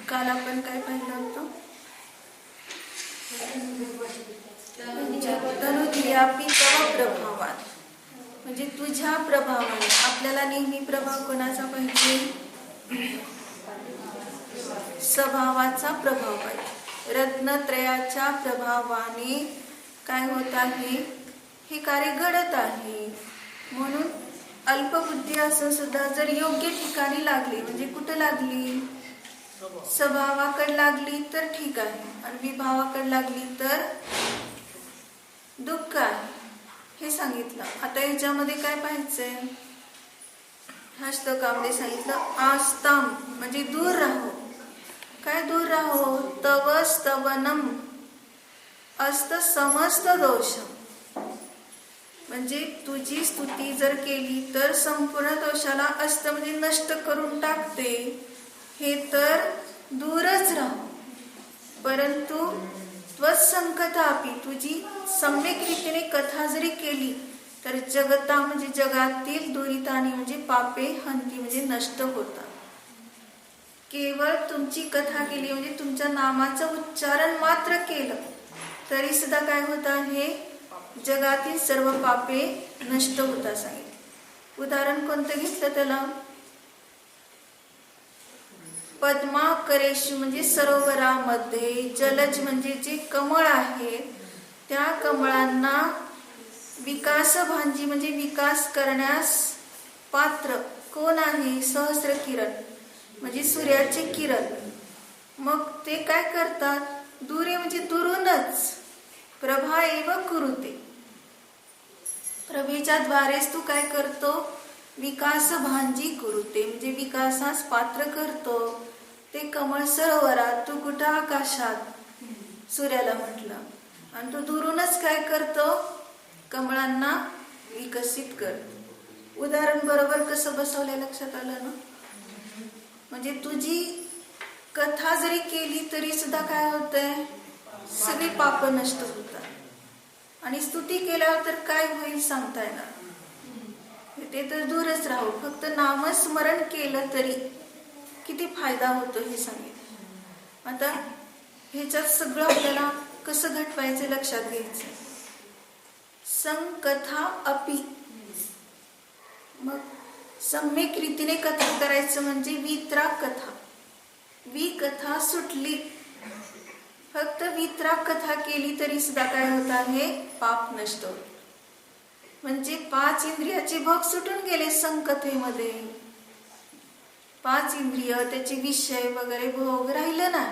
काल आपण काय पाहिलं होतं? तनुज्ञापी तव प्रभावात, म्हणजे तुझ्या प्रभावाने. आपल्याला नेहमी प्रभाव कोणाचा पाहिजे? स्वभावाचा प्रभाव पाहिजे. रत्नत्रयाच्या प्रभावाने काय होत आहे? हे कार्य घडत आहे. म्हणून अल्पबुद्धी असून सुद्धा जर योग्य ठिकाणी लागली, म्हणजे कुठं लागली? स्वभावाकडे लागली तर ठीक आहे, आणि विभावाकडे लागली तर दुःख आहे, हे सांगितलं. आता याच्यामध्ये काय पाहायचंय? हस्तकामध्ये सांगितलं आस्ताम, म्हणजे दूर राहो. काय दूर राहो? तव स्तवनम अस्त समस्त दोषम, म्हणजे तुझी स्तुती जर केली तर संपूर्ण दोषाला अस्त म्हणजे नष्ट करून टाकते, हे तर दूरच राहो. परंतु त्वत्संकथापि, तुझी सम्यक रीतीने कथा जरी केली तर जगता म्हणजे जगातील दुरितानी म्हणजे पापे हंती म्हणजे नष्ट होतात. केवळ तुमची कथा केली म्हणजे तुमच्या नामाचं उच्चारण मात्र केलं तरी सुद्धा काय होत आहे? जगातील सर्व पापे नष्ट होतात सांगितलं. उदाहरण कोणतं घेतलं त्याला? पद्माकरेषु म्हणजे सरोवरामध्ये, जलज म्हणजे जे कमळ आहे त्या कमळांना विकास भांजी म्हणजे विकास करण्यास पात्र कोण आहे? सहस्र किरण म्हणजे सूर्याचे किरण. मग ते काय करतात? दुरे म्हणजे दुरूनच प्रभा एव कुरुते, प्रभेच्या द्वारेच तू काय करतो? विकास भांजी कुरुते म्हणजे विकासास पात्र करतो. ते कमळ सरोवरात, तू कुठं? आकाशात, सूर्याला म्हटलं. आणि तो दुरूनच काय करतो? कमळांना विकसित करतो. उदाहरण बरोबर कसं बसवलं? लक्षात आलं ना? म्हणजे तुझी कथा जरी केली तरी सुद्धा काय होतंय? सगळी पाप नष्ट होतात. आणि स्तुती केल्यावर तर काय होईल सांगता येणार? ते तर दूरच राहू. फक्त नामस्मरण केलं तरी किती फायदा होतो हे सांगितलं. आता ह्याच्यात सगळं आपल्याला कसं घटवायचं लक्षात घ्यायचं. संकथा अपि, मग सम्यक रीतीने कथा करायचं म्हणजे वितराग कथा. कथा सुटली, फक्त वितराग कथा केली तरी सुद्धा काय होत आहे? पाप नष्ट होत. म्हणजे 5 इंद्रियाचे भोग सुटून गेले संकथेमध्ये. 5 इंद्रिय, त्याचे विषय वगैरे भोग राहिलं ना,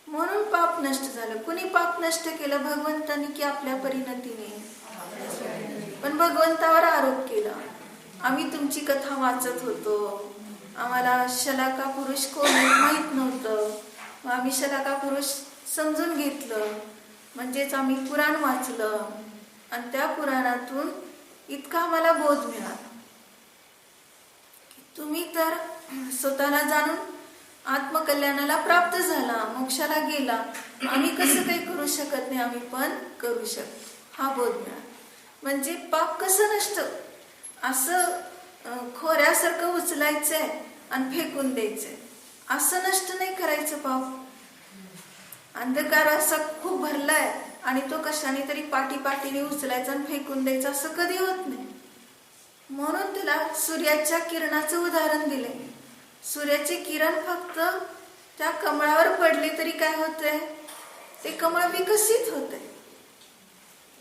म्हणून पाप नष्ट झालं. कुणी पाप नष्ट केलं? भगवंतानी की आपल्या परिणतीने? पण भगवंतावर आरोप केला. आम्ही तुमची कथा वाचत होतो, आम्हाला शलाका पुरुष कोण माहित नव्हतं, मग आम्ही शलाका पुरुष समजून घेतलं, म्हणजेच आम्ही पुराण वाचलं आणि त्या पुराणातून इतका आम्हाला बोध मिळाला. तुम्ही तर स्वतःला जाणून आत्मकल्याणाला प्राप्त झाला, मोक्षाला गेला, आम्ही कसं काही करू शकत नाही, आम्ही पण करू शकतो, हा बोध मिळाला. म्हणजे पाप कसं नष्ट? असं खोऱ्यासारखं उचलायचंय आणि फेकून द्यायचंय, असं नष्ट नाही करायचं. पाप अंधकार असा खूप भरलाय आणि तो कशाने तरी पाठीने उचलायचा आणि फेकून द्यायचा, असं कधी होत नाही. म्हणून त्याला सूर्याच्या किरणाचं उदाहरण दिले. सूर्याचे किरण फक्त त्या कमळावर पडले तरी काय होतंय? ते कमळ विकसित होते.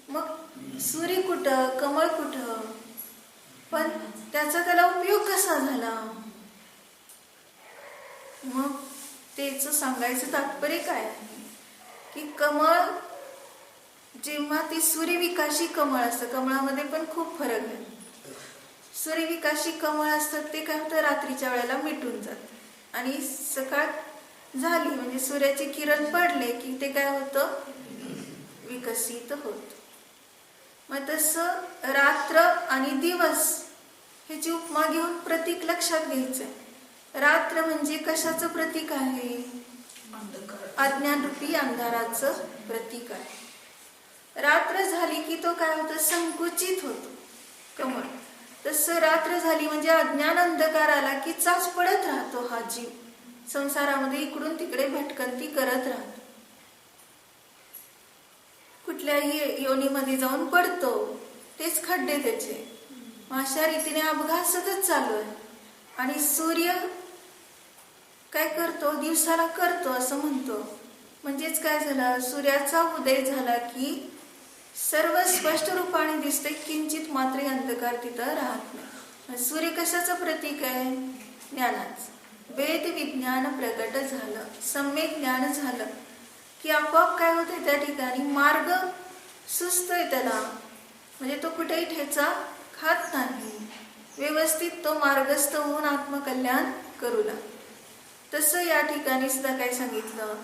मग सूर्य कुठं, कमळ कुठं, पण त्याला उपयोग कसा झाला? मग तेच सांगायचं तात्पर्य काय आहे की कमळ जेव्हा ते सूर्यविकाशी कमळ असतं, कमळामध्ये पण खूप फरक आहे. सूर्यविकाशी कमळ असतात ते काय होतं? रात्रीच्या वेळेला मिटून जात आणि सकाळ झाली म्हणजे सूर्याचे किरण पडले की ते काय होतं? विकसित होतो. मग तसं रात्र आणि दिवस ह्याची उपमा घेऊन प्रतीक लक्षात घ्यायचंय. रात्र म्हणजे कशाचं प्रतीक आहे? अज्ञानरूपी अंधाराचं प्रतीक आहे. रात्र झाली की तो काय होतं? संकुचित होतो कमळ. तसं रात्र झाली म्हणजे अज्ञान अंधकार आला की चाच पडत राहतो हा जीव. संसारामध्ये इकडून तिकडे भटकंती करत राहतो. कुठल्याही योनीमध्ये जाऊन पडतो, तेच खड्डे त्याचे. अशा रीतीने अपघात सतत चालू आहे. आणि सूर्य काय करतो? दिवसाला करतो असं म्हणतो. म्हणजेच काय झालं? सूर्याचा उदय झाला की सर्व स्पष्ट रूपाने दिसते, किंचित मात्र अंधकार तिथं राहत नाही. सूर्य कशाचं प्रतीक आहे? ज्ञानाचं. वेद विज्ञान प्रकट झालं, सम्यक ज्ञान झालं की आपोआप काय होते? त्या ठिकाणी मार्ग सुचतोय त्याला. म्हणजे तो कुठेही ठेचा खात नाही, व्यवस्थित तो मार्गस्थ होऊन आत्मकल्याण करू लागतो. तसं या ठिकाणी सुद्धा काय सांगितलं?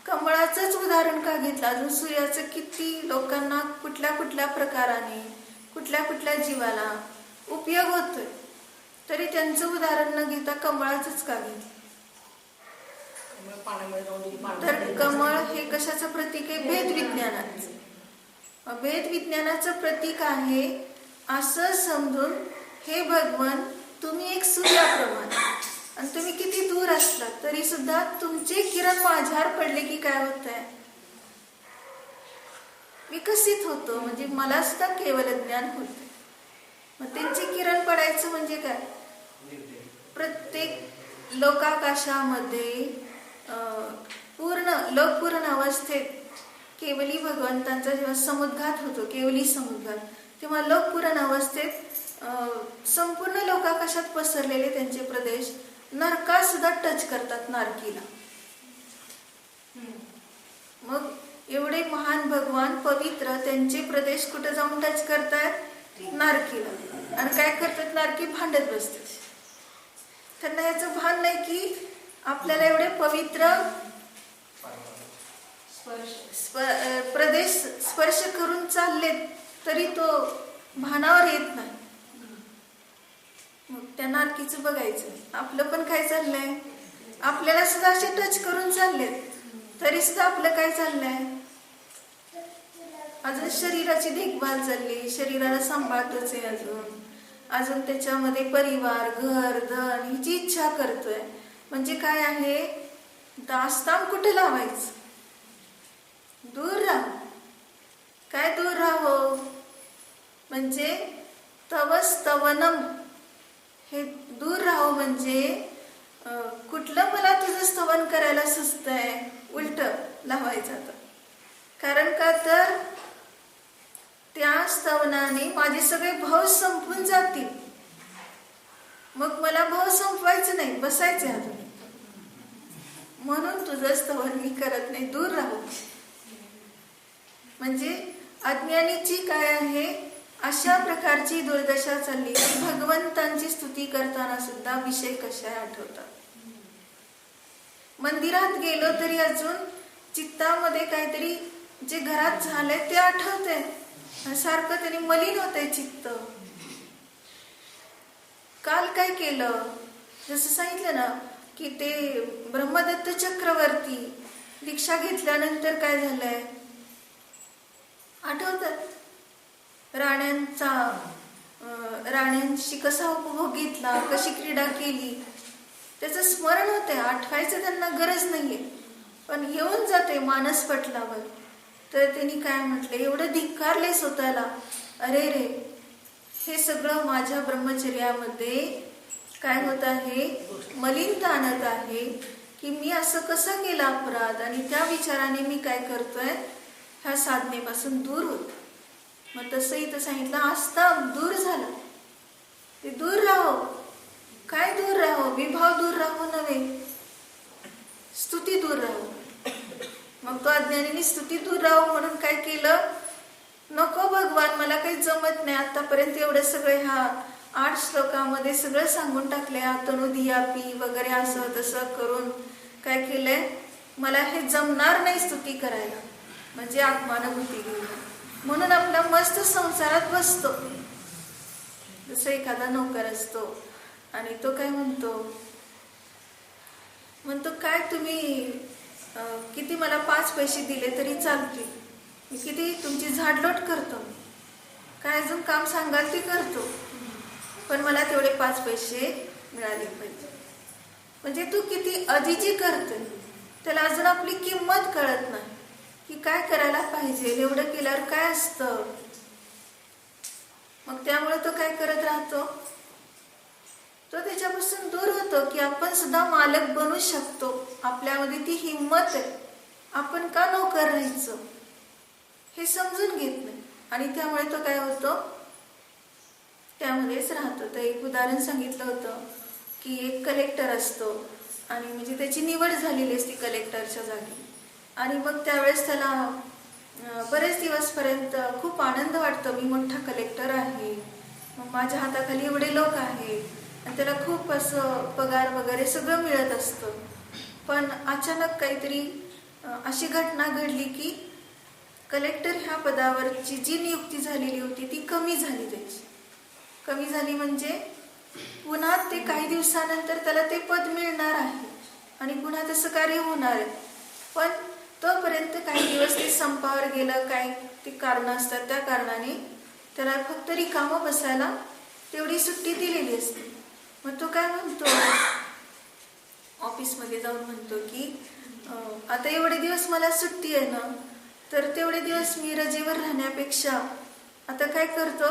कमळाचंच उदाहरण का घेतलं? अजून सूर्याचं किती लोकांना कुठल्या कुठल्या प्रकाराने कुठल्या कुठल्या जीवाला उपयोग होतोय, तरी त्यांचं उदाहरण न घेता कमळाचंच का घेतलं? तर कमळ हे कशाचं प्रतीक आहे? भेद विज्ञानाचं. भेद विज्ञानाचं प्रतीक आहे असं समजून, हे भगवान तुम्ही एक सूर्याप्रमाणे, आणि तुम्ही किती दूर असलात तरी सुद्धा तुमचे किरण माझ्यावर पडले की काय होत आहे? विकसित होतो. म्हणजे मला सुद्धा केवळ ज्ञान होते. मग त्यांचे किरण पडायचं म्हणजे काय? प्रत्येक लोकाकाशामध्ये पूर्ण अवस्थेत केवली भगवंतांचा जेव्हा समुद्घात होतो, केवली समुद्घात, तेव्हा लोकपूर्ण अवस्थेत संपूर्ण लोकाकाशात पसरलेले त्यांचे प्रदेश नरका सुद्धा टच करतात नारकीला. मग एवढे महान भगवान पवित्र त्यांचे प्रदेश कुठे जाऊन टच करतात? नारकीला. आणि काय करतात? नारकी भांडत बसतात. त्यांना याचं भान नाही की आपल्याला एवढे पवित्र प्रदेश स्पर्श करून चाललेत तरी तो भानावर येत नाही. मग त्या नारकीचं बघायचं आपलं पण काय चाललंय. आपल्याला सुद्धा असे टच करून चाललेत तरी सुद्धा आपलं काय चाललंय? अजून शरीराची देखभाल चालली, शरीराला सांभाळतोच आहे अजून त्याच्यामध्ये परिवार, घर, धन हिची इच्छा करतोय. म्हणजे काय आहे? दास्तान कुठे लावायचं? दूर राहा. काय दूर राहो? म्हणजे तवस्तवनम, हे दूर राहो म्हणजे कुठलं मला तुझं स्तवन करायला सुचतंय? उलट लावायचं. कारण का? तर त्या स्तवनाने माझे सगळे भाव संपून जातील. मग मला भाव संपवायचं नाही, बसायचे अजून. म्हणून तुझं स्तवन मी करत नाही, दूर राहू. म्हणजे अज्ञानीची काय आहे? अशा प्रकारची दुर्दशा चालली की भगवंतांची स्तुती करताना सुद्धा विषय कशा आठवतात. मंदिरात गेलो तरी अजून चित्तामध्ये काहीतरी जे घरात झालंय ते आठवतंय. सारखं त्याने मलिन होतंय चित्त. काल काय केलं? जसं सांगितलं ना की ते ब्रह्मदत्त चक्रवर्ती दीक्षा घेतल्यानंतर काय झालंय आठवतात? राण्यांशी कसा उपभोग घेतला, कशी क्रीडा केली, त्याचं स्मरण होतंय. आठवायचं त्यांना गरज नाहीये, पण येऊन जाते मानस पटलावर. तर त्यांनी काय म्हटलं? एवढं धिक्कारले स्वतःला. अरे रे, हे सगळं माझ्या ब्रह्मचर्यामध्ये काय होत आहे? मलिनता आणत आहे की मी असं कसं केलं अपराध. आणि त्या विचाराने मी काय करतोय? ह्या साधनेपासून दूर होतो. मग तसं इथं सांगितलं आस्था दूर झाला. ते दूर राहो. काय दूर राहो? विभाव दूर राहो नव्हे, स्तुती दूर राहो. मग तो अज्ञानीने स्तुती दूर राहो म्हणून काय केलं? नको भगवान, मला काही जमत नाही. आतापर्यंत एवढं सगळे ह्या 8 श्लोकामध्ये सगळं सांगून टाकले, तनुधियापी वगैरे असं तसं करून काय केलंय? मला हे जमणार नाही स्तुती करायला. म्हणजे आत्मानुभूती घेणं. म्हणून आपला मस्त संसारात बसतो. जसं एखादा नोकर असतो आणि तो काय म्हणतो काय तुम्ही किती मला 5 पैसे दिले तरी चालतील, मी किती तुमची झाडलोट करतो, काय अजून काम सांगाल ते करतो, पण मला तेवढे 5 पैसे मिळाले पाहिजे. म्हणजे तू किती अधिची करते, त्याला अजून आपली किंमत कळत नाही की काय करायला पाहिजे, एवढं केल्यावर काय असतं. मग त्यामुळे तो काय करत राहतो, तो त्याच्यापासून दूर होतो की आपण सुद्धा मालक बनू शकतो. आपल्यामध्ये ती हिंमत आहे, आपण का नोकर राहायचं हे समजून घेत नाही. आणि त्यामुळे तो काय होतो, त्यामध्येच राहतो. तर एक उदाहरण सांगितलं होतं की एक कलेक्टर असतो आणि म्हणजे त्याची निवड झालेली असते कलेक्टरच्या जागी. आणि मग त्यावेळेस त्याला बरेच दिवसपर्यंत खूप आनंद वाटतो, मी मोठा कलेक्टर आहे, मग माझ्या हाताखाली एवढे लोक आहेत, आणि त्याला खूप असं पगार वगैरे सगळं मिळत असतं. पण अचानक काहीतरी अशी घटना घडली की कलेक्टर ह्या पदावरची जी नियुक्ती झालेली होती ती कमी झाली. त्याची कमी झाली म्हणजे पुन्हा ते काही दिवसानंतर त्याला ते पद मिळणार आहे आणि पुन्हा तसं कार्य होणार आहे. पण तोपर्यंत काही दिवस ते संपावर गेलं, काय ते कारणं असतात, त्या कारणाने त्याला फक्त रिकामं बसायला तेवढी सुट्टी दिलेली असते. मग तो काय म्हणतो, ऑफिसमध्ये जाऊन म्हणतो की आता एवढे दिवस मला सुट्टी आहे ना, तर तेवढे दिवस मी रजेवर राहण्यापेक्षा आता काय करतो,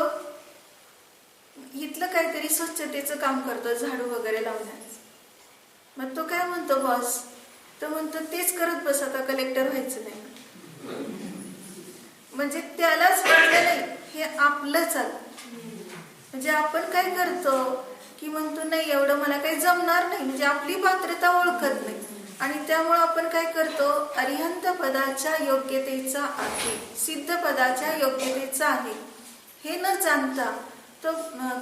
इथलं काहीतरी स्वच्छतेचं काम करतो, झाडू वगैरे लावण्याचं. मग तो काय म्हणतो बॉस, तो म्हणतो तेच करत बस, आता कलेक्टर व्हायचं नाही. म्हणजे त्यालाच वाटलं नाही हे आपलं चाललं. म्हणजे आपण काय करतो की म्हणतो नाही एवढं मला काही जमणार नाही, म्हणजे आपली पात्रता ओळखत नाही. आणि त्यामुळं आपण काय करतो, अरिहंत पदाच्या योग्यतेचा आहे, सिद्ध पदाच्या योग्यतेचा आहे हे न जाणता तो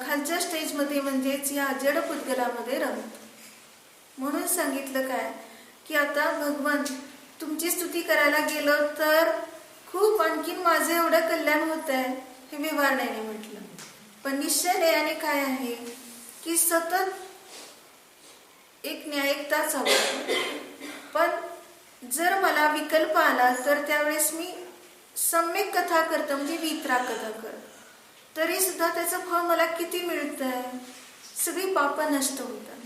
खालच्या स्टेजमध्ये म्हणजेच या जड पुद्गलामध्ये रमतो. म्हणून सांगितलं काय की आता भगवान तुमची स्तुती करायला गेलो तर खूप आणखीन माझं एवढं कल्याण होत आहे हे व्यवहाराने म्हटलं. पण निश्चयाने काय आहे की सतत एक न्यायिकताच हवी. पण जर मला विकल्प आला तर त्यावेळेस मी सम्यक कथा करतो, म्हणजे वितरा कथा करतो, तरी सुद्धा त्याचं फळ मला किती मिळतंय, सगळी पापं नष्ट होतात.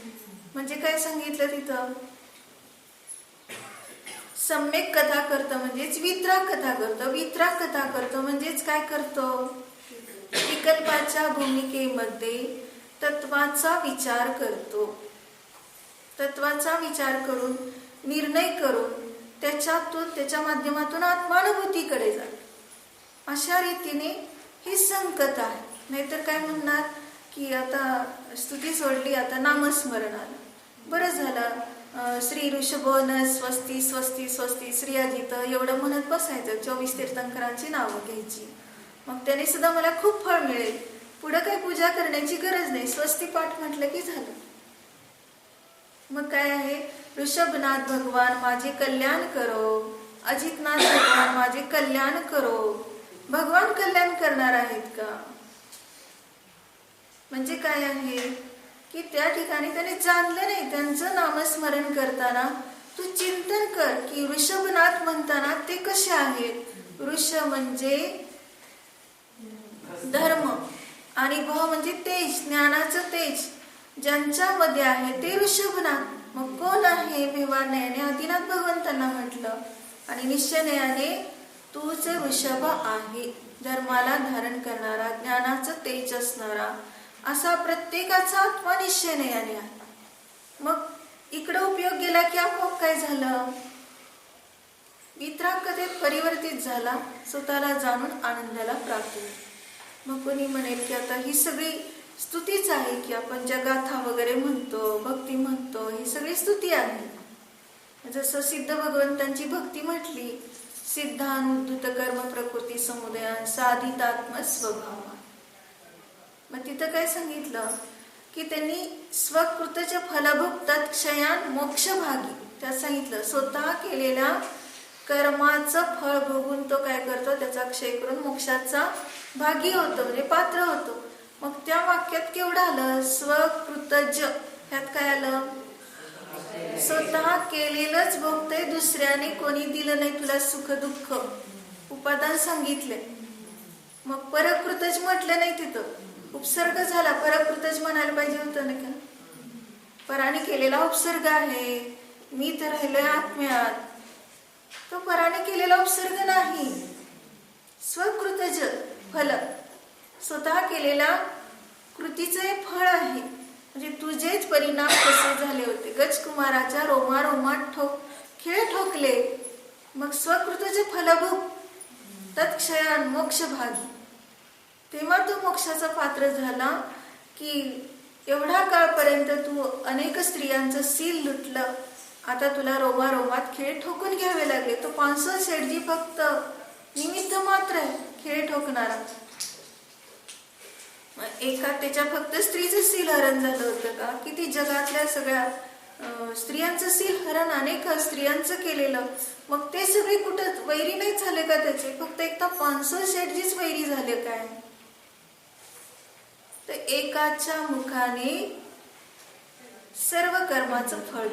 म्हणजे काय सांगितलं तिथं, सम्यक कथा करतो म्हणजेच वितरा कथा करतो. वितरा कथा करतो म्हणजेच काय करतो, विकल्पाच्या भूमिकेमध्ये तत्वाचा विचार करतो. तत्वाचा विचार करून निर्णय करून त्याच्या माध्यमातून आत्मानुभूतीकडे जातो. अशा रीतीने ही संकत आहे. नाहीतर काय म्हणणार की आता स्तुती सोडली, आता नामस्मरण आलं, बरं झालं, श्री ऋषभो न स्वस्ती स्वस्ती स्वस्ती श्री अजित एवढं म्हणत बसायचं, 24 तीर्थंकरांची नावं घ्यायची, मग त्याने सुद्धा मला खूप फळ मिळेल, पुढं काही पूजा करण्याची गरज नाही, स्वस्ती पाठ म्हटलं की झालं. मग काय आहे, ऋषभनाथ भगवान माझे कल्याण करो, अजितनाथ भगवान माझे कल्याण करो. भगवान कल्याण करणार आहेत का? म्हणजे काय आहे की त्या ठिकाणी त्याने जाणलं नाही. त्यांचं नामस्मरण करताना तू चिंतन कर की ऋषभनाथ म्हणताना ते कसे आहेत. ऋष म्हणजे धर्म आणि भ म्हणजे तेज, ज्ञानाचं तेज ज्यांच्यामध्ये आहे ते ऋषभनाथ. मग कोण आहे? व्यवहारनयाने आदिनाथ भगवंतांना म्हटलं. आणि निश्चयनयाने तूच ऋषभ आहे, धर्माला धारण करणारा, ज्ञानाचं तेज असणारा, असा प्रत्येकाचा आत्मा निश्चयनयाने आहे. मग इकडं उपयोग गेला की आपोआप काय झालं, वितराकतेत परिवर्तित झाला, स्वतःला जाणून आनंदाला प्राप्त झाला. मग कोणी म्हणेल की आता ही सगळी स्तुतीच आहे की आपण ज्या गाथा वगैरे म्हणतो, भक्ती म्हणतो, ही सगळी स्तुती आहे. जसं सिद्ध भगवंतांची भक्ती म्हटली, सिद्धानुद्धत कर्म प्रकृती समुदयान साधितात्म स्वभाव. मग तिथं काय सांगितलं की त्यांनी स्वकृतच्या फलभुक्त क्षयान मोक्षभागी, त्यात सांगितलं स्वतः केलेल्या कर्माचं फळ भोगून तो काय करतो, त्याचा क्षय करून मोक्षाचा भागी होतो, म्हणजे पात्र होतो. मग त्या वाक्यात केवढं आलं, स्वकृतज. ह्यात काय आलं, स्वतः केलेलंच भोगतय, दुसऱ्याने कोणी दिलं नाही तुला सुख दुःख, उपादान सांगितले. मग परकृतज म्हटलं नाही, तिथं उपसर्ग झाला. परकृतज म्हणायला पाहिजे होतं ना का, पराने केलेला उपसर्ग आहे. मी तर राहिलोय आत्म्यात, तो पराने केलेला उपसर्ग नाही. स्वकृतज फल, स्वतः केलेला कृतीचे फळ आहे. म्हणजे तुझेच परिणाम कसे झाले होते. गजकुमाराच्या रोमारोमात खिळे ठोकले. मग स्वकृतचे फलभूक तत्क्षयान मोक्ष भागी. तेव्हा तो मोक्षाचा पात्र झाला. की एवढा काळपर्यंत तू अनेक स्त्रियांचं सील लुटलं, आता तुला रोमारोमात खिळे ठोकून घ्यावे लागले. तो 500 शेठजी फक्त निमित्त मात्र आहे, खिळे ठोकणारा. एका त्याच्या फक्त स्त्रीचं सील हरण झालं होतं का? किती जगातल्या सगळ्या स्त्रियांचं सील हरण अनेक स्त्रियांचं केलेलं. मग ते सगळे कुठं वैरी नाही झाले का त्याचे? फक्त एकदा 500 शेठजीच वैरी झाले काय? तर एकाच्या मुखाने सर्व कर्माचं फळ.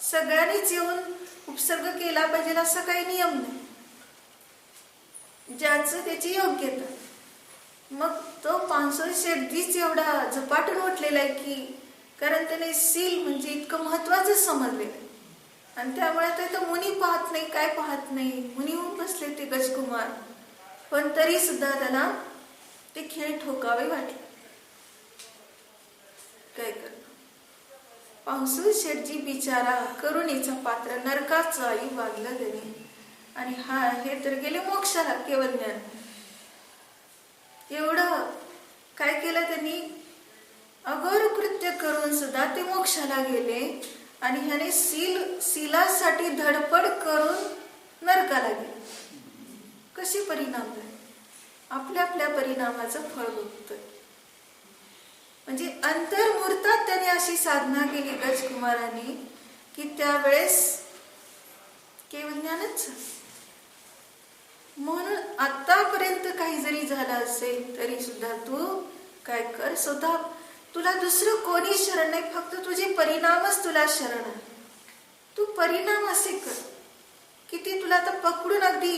सगळ्यांनीच येऊन उपसर्ग केला पाहिजे असा काही नियम नाही, ज्याचं त्याची योग्यता. मग तो 500 शेठजीच एवढा झपाटून उठलेला आहे की, कारण त्याने सील म्हणजे इतकं महत्वाचं समजलेलं आहे. आणि त्यामुळे ते मुनी पाहत नाही, काय पाहत नाही, मुनी होऊन बसले ते गजकुमार. पण तरी सुद्धा त्याला ते खिळे ठोकावे वाटले. काय कर, 500 शेठजी बिचारा करुणेचा पात्र, नरकाचं आई वागलं त्याने. आणि हे तर गेले मोक्षाला केवळ ज्ञान. एवढं काय केलं त्यांनी, अघोर कृत्य करून सुद्धा ते मोक्षाला गेले. आणि ह्याने सीलासाठी धडपड करून नरकाला गेले. कसे परिणाम झाले? आपल्या आपल्या परिणामाचं फळ भोगतोय. म्हणजे अंतर्मुहूर्तात त्याने अशी साधना केली गजकुमाराने की त्यावेळेस केवळ ज्ञानच. म्हणून आतापर्यंत काही जरी झालं असेल तरी सुद्धा तू काय कर, स्वतः तुला दुसरं कोणी शरण नाही, फक्त तुझे परिणामच तुला शरण आहे. तू परिणाम असे कर. किती तुला आता पकडून अगदी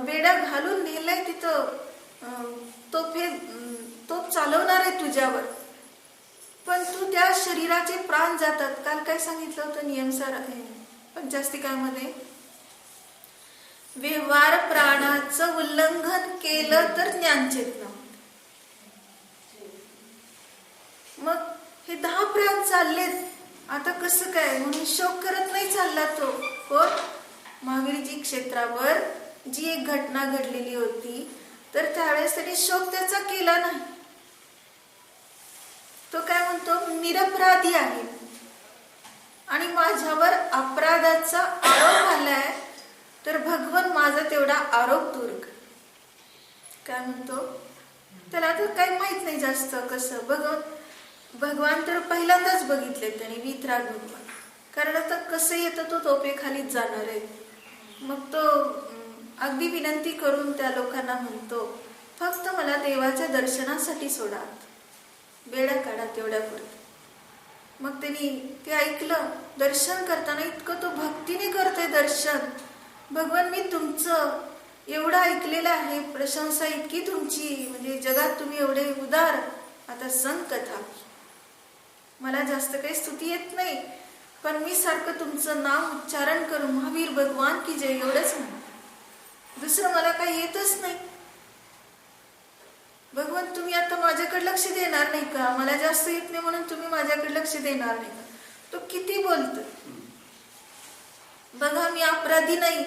बेडा घालून नेलाय तिथं, तोप चालवणार आहे तुझ्यावर, पण तू त्या शरीराचे प्राण जातात. काल काय सांगितलं होतं नियमसार आहे 50 मध्ये, व्यवहार प्राणाचं उल्लंघन केलं तर ज्ञानचेतना. मग हे 10 प्राण चाललेत, आता कसं काय म्हणून शोक करत नाही चालला तो. हो, महावीरजी क्षेत्रावर जी एक घटना घडलेली होती, तर त्यावेळेस त्याने शोक त्याचा केला नाही. तो काय म्हणतो, निरपराधी आहे आणि माझ्यावर अपराधाचा आरोप आलाय, तर भगवान माझा तेवढा आरोप दूर कर. काय म्हणतो, त्याला तर काही माहित नाही जास्त कसं. भगवान तर पहिल्यांदाच बघितले त्याने, वितराग भगवान. कारण आता कसं येतं तो तोपेखालीच जाणार आहे. मग तो अगदी विनंती करून त्या लोकांना म्हणतो, फक्त मला देवाच्या दर्शनासाठी सोडा, बेडा काढा तेवढ्यापुरतं. मग त्यांनी ते ऐकलं. दर्शन करताना इतकं तो भक्तीने करतोय दर्शन. भगवान मी तुमचं एवढं ऐकलेलं आहे, प्रशंसा इतकी तुमची, म्हणजे जगात तुम्ही एवढे उदार. आता संग कथा, मला जास्त काही स्तुती येत नाही, पण मी सारखं तुमचं नाम उच्चारण करून महावीर भगवान की जय एवढंच म्हणतो, दुसरं मला काही येतच नाही. भगवान तुम्ही आता माझ्याकडे लक्ष देणार नाही का? मला जास्त येत नाही म्हणून तुम्ही माझ्याकडे लक्ष देणार नाही का? तो किती बोलतो बघा, मी अपराधी नाही.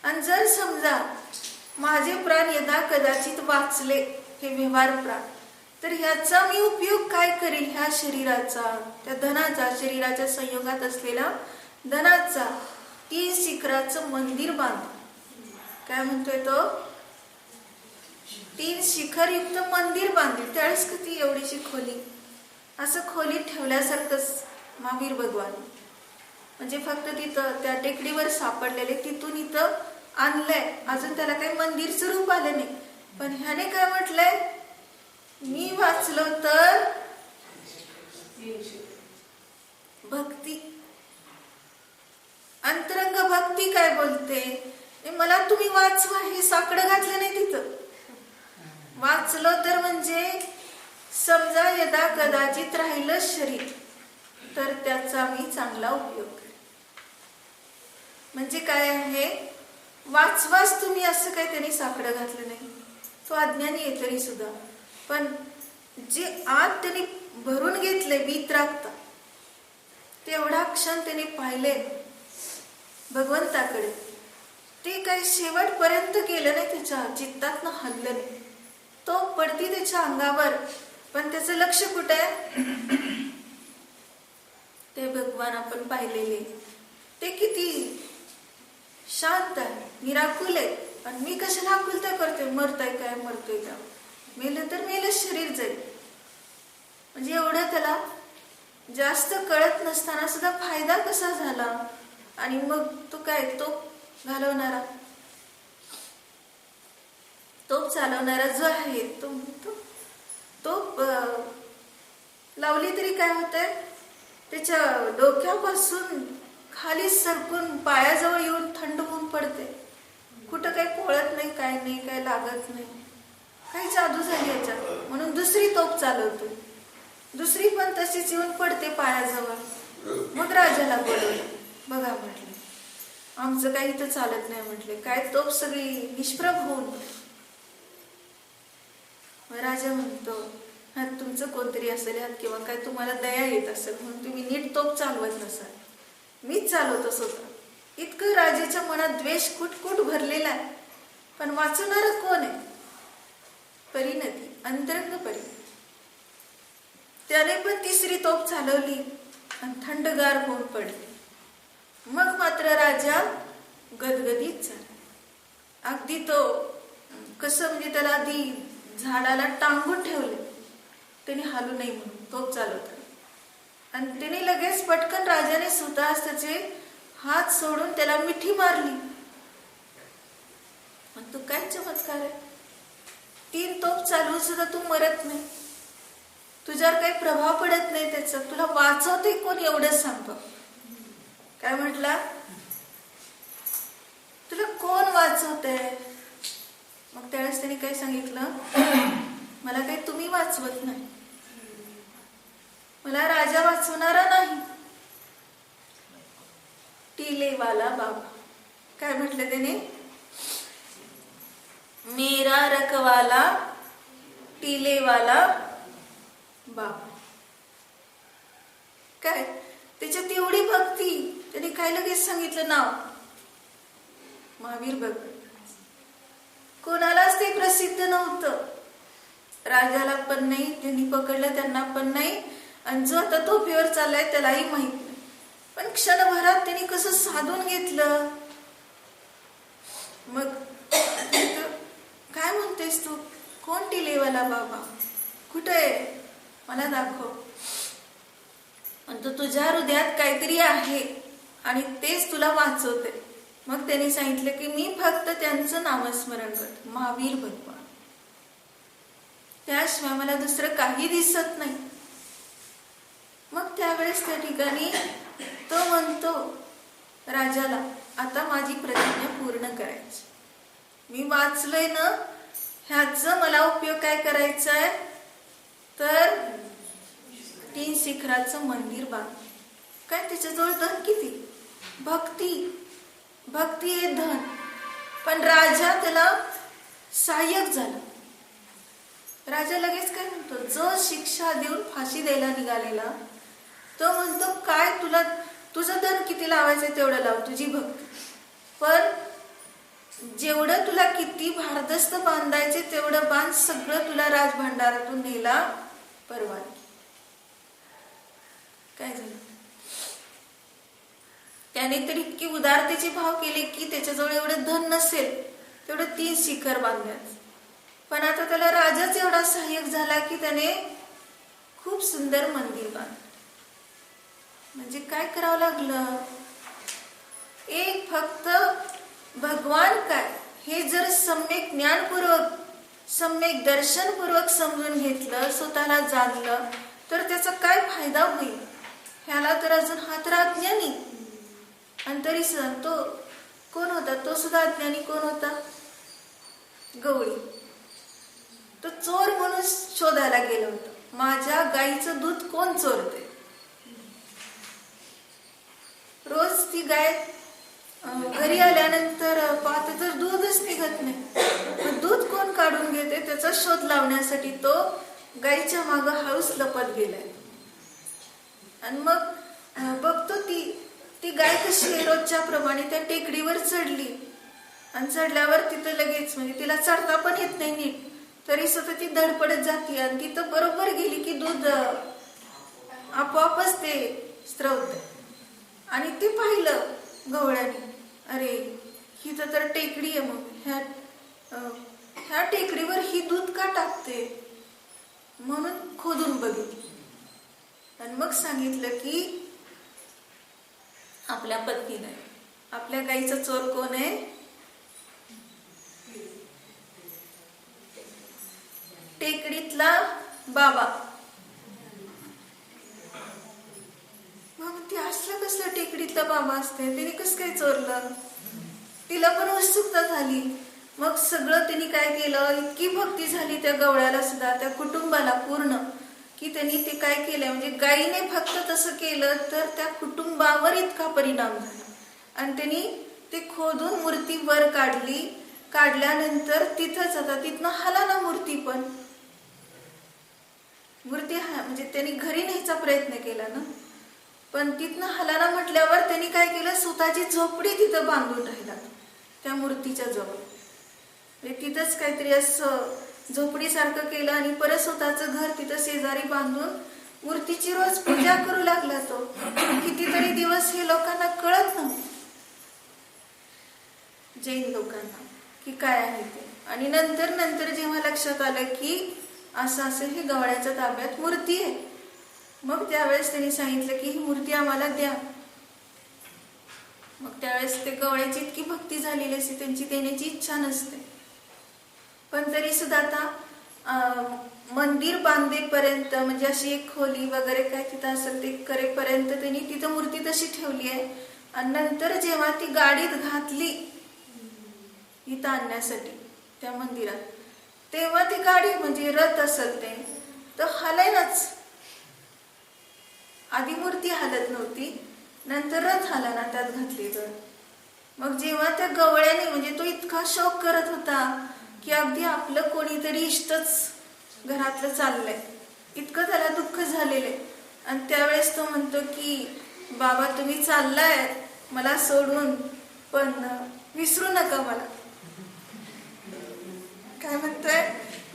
आणि जर समजा माझे प्राण यदा कदाचित वाचले, हे व्यवहार प्राण, तर ह्याचा मी उपयोग काय करेल? ह्या शरीराचा, त्या धनाचा, शरीराच्या संयोगात असलेला धनाचा 3 शिखराचं मंदिर बांध. काय म्हणतोय तो? 3 शिखरयुक्त मंदिर बांधले. त्यावेळेस किती एवढीशी खोली, असं खोलीत ठेवल्यासारखंच महावीर भगवान. म्हणजे फक्त तिथं त्या टेकडीवर सापडलेले, तिथून इथं आणलंय. अजून त्याला काही मंदिरचं रूप आलं नाही. पण ह्याने काय म्हटलंय, मी वाचलो तर भक्ती, अंतरंग भक्ती काय बोलते, मला तुम्ही वाचवा, हे साकडं घातलं नाही तिथं. वाचलं तर म्हणजे समजा यदा कदाचित राहिलं शरीर तर त्याचा मी चांगला उपयोग करेन. म्हणजे काय आहे, वाचवाच तुम्ही असं काही त्यांनी साकडं घातलं नाही. तो अज्ञानी आहे तरी सुद्धा, पण जे आत त्यांनी भरून घेतले वितरागता, तेवढा क्षण त्यांनी पाहिले भगवंताकडे. ते काही शेवटपर्यंत केलं नाही, त्याच्या चित्तातनं हललं नाही. तो पडती त्याच्या अंगावर, पण त्याचं लक्ष कुठे आहे, ते भगवान आपण पाहिलेले. ते किती शांत आहे, निराकुल आहे. आणि मी कशाला आकुलता करते, मरताय काय, मरतोय का, मेलं तर मेलं, शरीर जाईल. म्हणजे एवढं त्याला जास्त कळत नसताना सुद्धा फायदा कसा झाला. आणि मग तो काय, तो घालवणारा, तोप चालवणारा जो आहे, तो लावली तरी काय होतंय, त्याच्या डोक्यापासून खाली सरकून पायाजवळ येऊन थंड होऊन पडते. कुठं काही पोळत नाही, काय नाही, काय लागत नाही. काही जादू झाली याच्यात. म्हणून दुसरी तोप चालवतो, दुसरी पण तशीच येऊन पडते पायाजवळ. मग राजाला बोलवलं. बघा म्हटले, आमचं काही इथं चालत नाही. म्हटले काय, तोप सगळी निष्प्रभ होऊन. राजा म्हणतो, हा तुमचं कोणतरी असेल किंवा काय तुम्हाला दया येत असेल म्हणून तुम्ही नीट तोप चालवत नसाल, मीच चालवतो स्वतः. इतकं राजाच्या मनात द्वेष कुटकुट भरलेला आहे. पण वाचवणार कोण आहे, परिणती, अंतरंग परी. त्याने पण तिसरी तोप चालवली आणि थंडगार होऊन पडली. मग मात्र राजा गदगदीत झाला. अगदी तो कसं, म्हणजे त्याला आधी झाडाला टांगून ठेवले, त्याने हालू नाही म्हणून तोप चालवतात. आणि त्याने लगेच पटकन राजाने स्वतःच त्याचे हात सोडून त्याला मिठी मारली. मग तू काय चमत्कार आहे, 3 तोप चालवून सुद्धा तू मरत नाही, तुझ्यावर काही प्रभाव पडत नाही त्याचा. तुला वाचवते कोण एवढंच सांगतो. काय म्हटला, तुला कोण वाचवते. मग त्यावेळेस त्याने काय सांगितलं, मला काही तुम्ही वाचवत नाही, मला राजा वाचवणारा नाही, टिलेवाला बाबा. काय म्हटलं त्याने, मेरा रखवाला टिलेवाला बाबा. काय त्याच्यात एवढी भक्ती. त्याने काय लगेच सांगितलं नाव, महावीर भगवान. कोणालाच ते प्रसिद्ध नव्हतं, राजाला पण नाही, त्यांनी पकडलं त्यांना पण नाही, आणि जो आता तोफीवर चाललाय त्यालाही माहित नाही. पण क्षणभरात त्यांनी कसं साधून घेतलं. मग काय म्हणतेस तू, कोण टिलेवाला बाबा, कुठे आहे, मला दाखव. आणि तुझ्या हृदयात काहीतरी आहे आणि तेच तुला वाचवते. मग त्यांनी सांगितलं की मी फक्त त्यांचं नामस्मरण करतो, महावीर भगवान, त्याशिवाय मला दुसरं काही दिसत नाही. मग त्यावेळेस त्या ठिकाणी तो म्हणतो राजाला, आता माझी प्रतिज्ञा पूर्ण करायची. मी वाचलोय ना, ह्याचा मला उपयोग काय करायचा आहे, तर 3 शिखराचं मंदिर बांध. काय त्याच्याजवळ धन किती, भक्ती, भक्ती हे धन. पण राजा त्याला सहाय्यक झाला. राजा लगेच काय म्हणतो, जो शिक्षा देऊन फाशी द्यायला निघालेला तो म्हणतो, काय तुला तुझं धन किती लावायचंय तेवढं लाव, तुझी भक्ती. पण जेवढं तुला किती भारदस्त बांधायचे तेवढं बांध, सगळं तुला राजभांडारातून नेला परवानगी. काय झालं, त्याने तर इतकी उदारतेचे भाव केले की त्याच्याजवळ एवढं धन नसेल तेवढं 3 शिखर बांधण्याचं. पण आता त्याला राजाच एवढा सहाय्यक झाला की त्याने खूप सुंदर मंदिर बांधलं. म्हणजे काय करावं लागलं, एक फक्त भगवान काय हे जर सम्यक ज्ञानपूर्वक, सम्यक दर्शनपूर्वक समजून घेतलं, स्वतःला जाणलं, तर त्याचा काय फायदा होईल. ह्याला तर अजून हा तर अज्ञानी. आणि तरी सुद्धा तो कोण होता, तो सुद्धा अज्ञानी कोण होता, गवळी. तो चोर म्हणून शोधायला गेलं होतं. माझ्या गाईचं दूध कोण चोरते. रोज ती गाय घरी आल्यानंतर पाहते तर दूधच निघत नाही. दूध कोण काढून घेते त्याचा शोध लावण्यासाठी तो गाईच्या मागे हळूच लपत गेलाय. आणि मग बघतो ती गाय कशी रोजच्या प्रमाणे त्या टेकडीवर चढली. आणि चढल्यावर तिथं लगेच म्हणजे तिला चढता पण येत नाही नीट, तरी सुद्धा ती धडपडत जाते आणि तिथं बरोबर गेली की दूध आपोआपच ते स्त्रवते. आणि ते पाहिलं गवळ्याने, अरे ही तर टेकडी आहे, मग ह्या टेकडीवर ही दूध का टाकते, म्हणून खोदून बघितलं. आणि मग सांगितलं की आपल्या पत्नीने, आपल्या गाईचा चोर कोण आहे, टेकडीतला बाबा. मग ती असलं कसलं टेकडीतला बाबा असते, तिने कसं काय चोरलं. तिला पण उत्सुकता झाली. मग सगळं त्यांनी काय केलं, इतकी भक्ती झाली त्या गवळ्याला सुद्धा, त्या कुटुंबाला पूर्ण, की त्यांनी ते काय केलं, म्हणजे गायीने फक्त तसं केलं तर त्या कुटुंबावर इतका परिणाम झाला. आणि त्यांनी ते खोदून मूर्ती वर काढली. काढल्यानंतर तिथंच आता तिथनं हाला ना मूर्ती, पण मूर्ती म्हणजे त्यांनी घरी न्यायचा प्रयत्न केला ना, पण तिथनं हलाना म्हटल्यावर त्यांनी काय केलं, स्वतःची झोपडी तिथं बांधून राहिला त्या मूर्तीच्या जवळ. म्हणजे तिथंच काहीतरी असं झोपडीसारखं केलं आणि परत स्वतःचं घर तिथं शेजारी बांधून मूर्तीची रोज पूजा करू लागला. तो कितीतरी दिवस हे लोकांना कळत नव्हतं, जैन लोकांना, की काय आहे ते. आणि नंतर जेव्हा लक्षात आलं की असं हे गवळ्याच्या ताब्यात मूर्ती आहे, मग त्यावेळेस त्यांनी सांगितलं की ही मूर्ती आम्हाला द्या. मग त्यावेळेस ते गवळ्याची इतकी भक्ती झालेली असते, त्यांची देण्याची इच्छा नसते. पण तरी सुद्धा आता मंदिर बांधेपर्यंत, म्हणजे अशी एक खोली वगैरे काय तिथं असेल ते करेपर्यंत त्यांनी तिथं मूर्ती तशी ठेवली आहे. आणि नंतर जेव्हा ती गाडीत घातली इथं आणण्यासाठी त्या मंदिरात, तेव्हा ती गाडी म्हणजे रथ असेल ते तर हलायनाच. आधी मूर्ती हलत नव्हती, नंतर रथ हलाना त्यात घातली. तर मग जेव्हा त्या गवळ्याने, म्हणजे तो इतका शोक करत होता की अगदी आपलं कोणीतरी इष्टच घरातलं चाललंय, इतकं त्याला दुःख झालेलं आहे. आणि त्यावेळेस तो म्हणतो की बाबा तुम्ही चाललाय मला सोडून, पण विसरू नका मला. काय म्हणतोय,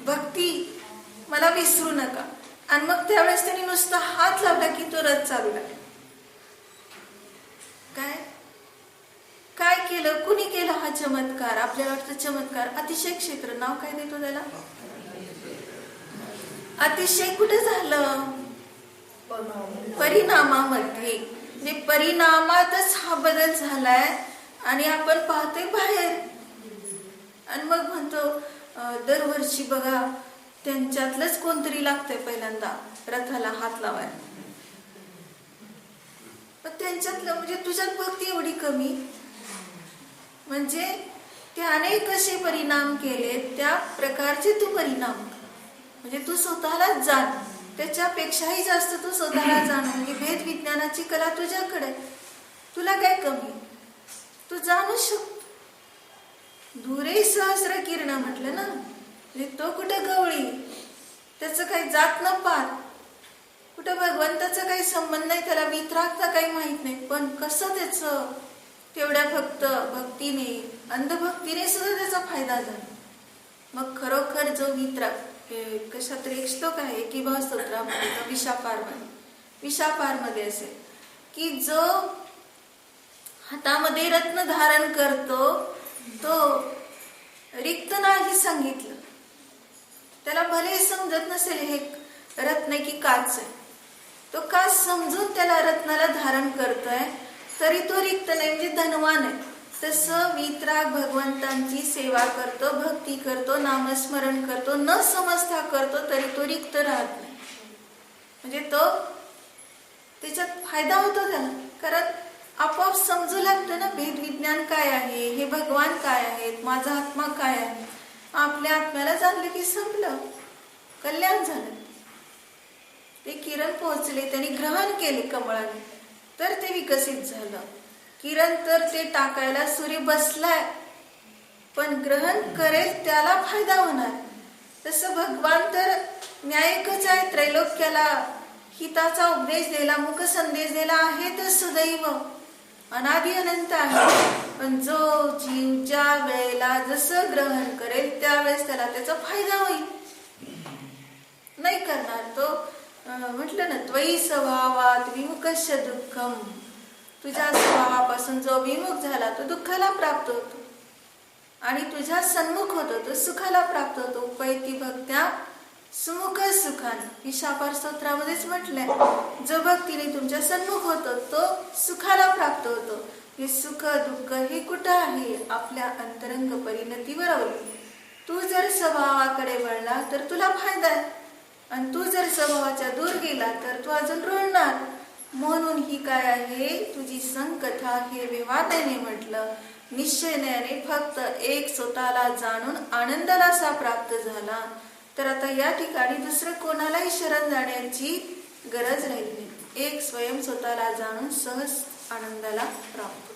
भक्ती मला विसरू नका. आणि मग त्यावेळेस त्यांनी नुसता हात लावला की तो रथ चालू लागला. काय केलं, कुणी केला हा चमत्कार, आपल्याला वाटतं चमत्कार. अतिशय क्षेत्र, नाव काय देतो त्याला, अतिशय कुठे झालं, परिणामामध्ये. म्हणजे परिणामातच हा बदल झालाय. आणि आपण पाहतोय बाहेर. आणि मग म्हणतो दरवर्षी बघा त्यांच्यातलंच कोणतरी लागतंय पहिल्यांदा रथाला हात लावायला. पण त्यांच्यातलं म्हणजे तुझ्यात भक्ती एवढी कमी, म्हणजे त्याने कसे परिणाम केले त्या प्रकारचे तू परिणाम, म्हणजे तू स्वतःला जाण, त्याच्यापेक्षाही जास्त तू स्वतःला जाण. म्हणजे भेद विज्ञानाची कला तुझ्याकडे, तुला काय कमी, तू जाणू शकतो. धुरे सहस्र किरण म्हटलं ना, म्हणजे तो कुठे गवळी, त्याचं काही जात न पार, कुठं भगवंताचा काही संबंध नाही, त्याला वितरागता काही माहित नाही. पण कसं त्याचं तेवढ्या फक्त भक्तीने, अंधभक्तीने सुद्धा त्याचा फायदा झाला. मग खरोखर जो वितराग, कशा तरी एक श्लोक आहे की भावस्तोत्रामध्ये विशापारमध्ये असेल की जो हातामध्ये रत्न धारण करतो तो रिक्त नाही सांगितलं. त्याला भले समजत नसेल हे रत्न की काच आहे, तो काच समजून त्याला रत्नाला धारण करतोय. तरी तो रिक्त नाही, म्हणजे धनवान आहे. तसं वीतराग भगवंतांची सेवा करतो, भक्ती करतो, नामस्मरण करतो, न समजता करतो, तरी तो रिक्त राहत नाही. म्हणजे तो त्याच्यात फायदा होतो त्याला, कारण आपोआप समजू लागतं ना भेद विज्ञान काय आहे, हे भगवान काय आहेत, माझा आत्मा काय आहे. आपल्या आत्म्याला जाणलं की संपलं, कल्याण झालं. ते किरण पोहोचले, त्यांनी ग्रहण केले कमळाने, तर ते विकसित झालं. किरण तर ते टाकायला सूर्य बसलाय, पण ग्रहण करेल त्याला फायदा होणार. तसं भगवान तर न्यायिकच आहे, त्रैलोक्याला हिताचा उपदेश दिला, मुख संदेश दिला आहे, तर सदैव अनादि अनंत आहे. पण जो जीव ज्या वेळेला जसं ग्रहण करेल त्यावेळेस त्याला त्याचा फायदा होईल. नाही करणार तो, म्हटलं ना, त्वयी स्वभावात विमुखस्य दुःखम, तुझ्या स्वभावापासून जो विमुख झाला तो दुःखाला प्राप्त होतो, आणि तुझ्या सन्मुख होतो तो सुखाला प्राप्त होतो. उपैती भक्त्या सुमुख सुखान, विशापार स्तोत्रामध्येच म्हटलंय, जो भक्तीने तुमच्या सन्मुख होतो तो सुखाला प्राप्त होतो. हे सुख दुःख हे कुठं आहे? आपल्या अंतरंग परिणतीवर अवलंबून. तू जर स्वभावाकडे वळला तर तुला फायदा आहे, आणि तू जर स्वभावाच्या दूर गेला तर तू अजून रुळणार. म्हणून ही काय आहे तुझी संकथा, हे व्यवहाराने म्हटलं. निश्चयाने फक्त एक स्वतःला जाणून आनंदाला असा प्राप्त झाला, तर आता या ठिकाणी दुसरं कोणालाही शरण जाण्याची गरज राहिली नाही. एक स्वयं स्वतःला जाणून सहज आनंदाला प्राप्त.